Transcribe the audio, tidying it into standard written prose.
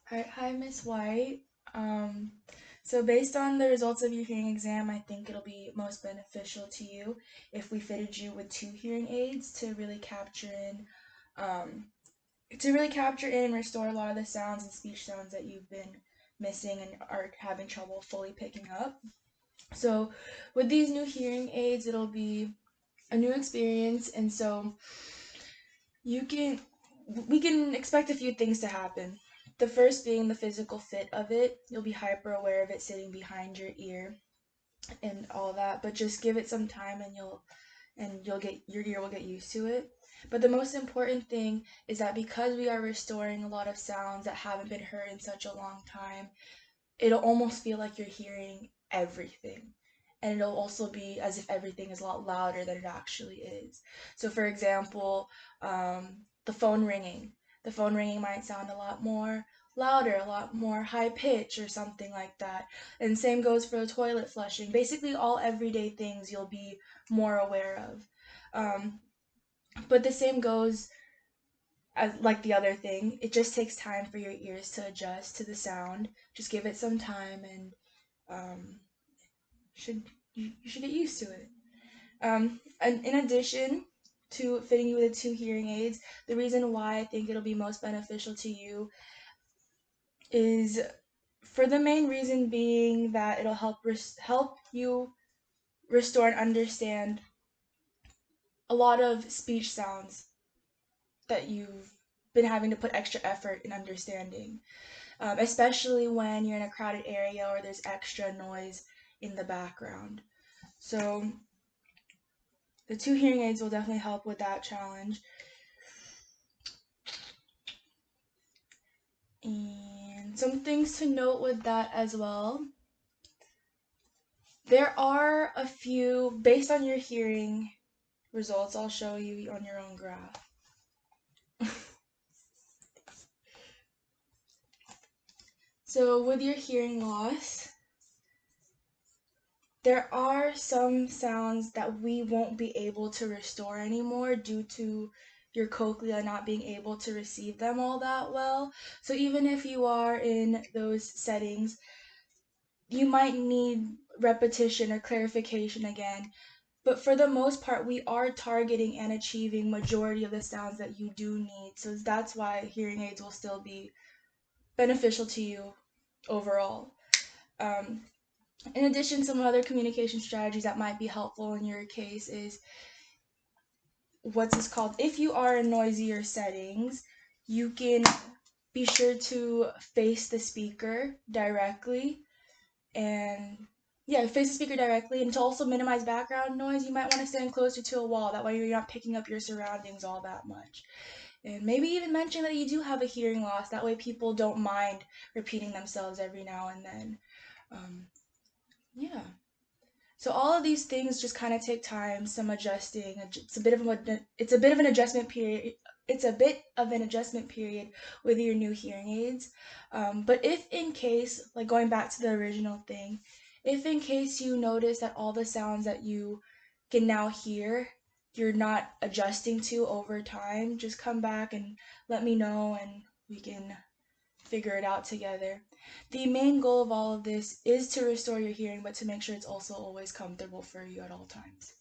Hi, Miss White. Um, so based on the results of your hearing exam, I think it'll be most beneficial to you if we fitted you with two hearing aids um, to really capture in and restore a lot of the sounds and speech sounds that you've been missing and are having trouble fully picking up. So with these new hearing aids, it'll be a new experience, and so you can we can expect a few things to happen. The first being the physical fit of it. You'll be hyper aware of it sitting behind your ear and all that, but just give it some time and you'll get your ear will get used to it. But the most important thing is that because we are restoring a lot of sounds that haven't been heard in such a long time, it'll almost feel like you're hearing everything. And it'll also be as if everything is a lot louder than it actually is. So, for example, the phone ringing. The phone ringing might sound a lot more louder, a lot more high pitch, or something like that. And same goes for the toilet flushing. Basically, all everyday things you'll be more aware of. Um, but the same goes as like the other thing. It just takes time for your ears to adjust to the sound. Just give it some time, and um, should you should get used to it. And in addition to fitting you with the two hearing aids, the reason why I think it'll be most beneficial to you is for the main reason being that it'll help you restore and understand a lot of speech sounds that you've been having to put extra effort in understanding, especially when you're in a crowded area or there's extra noise in the background. So the two hearing aids will definitely help with that challenge. And some things to note with that as well. There are a few, based on your hearing results, I'll show you on your own graph. So, with your hearing loss, there are some sounds that we won't be able to restore anymore due to your cochlea not being able to receive them all that well. So, even if you are in those settings, you might need repetition or clarification again. But for the most part, we are targeting and achieving majority of the sounds that you do need. So that's why hearing aids will still be beneficial to you overall. Um, in addition, some other communication strategies that might be helpful in your case is what's this called? If you are in noisier settings, you can be sure to face the speaker directly and yeah, face the speaker directly. And to also minimize background noise, you might want to stand closer to a wall. That way you're not picking up your surroundings all that much. And maybe even mention that you do have a hearing loss. That way people don't mind repeating themselves every now and then. Um, yeah. So all of these things just kind of take time, some adjusting. It's a bit of an adjustment period. It's a bit of an adjustment period with your new hearing aids. But if in case, like going back to the original thing, if in case you notice that all the sounds that you can now hear, you're not adjusting to over time, just come back and let me know and we can figure it out together. The main goal of all of this is to restore your hearing, but to make sure it's also always comfortable for you at all times.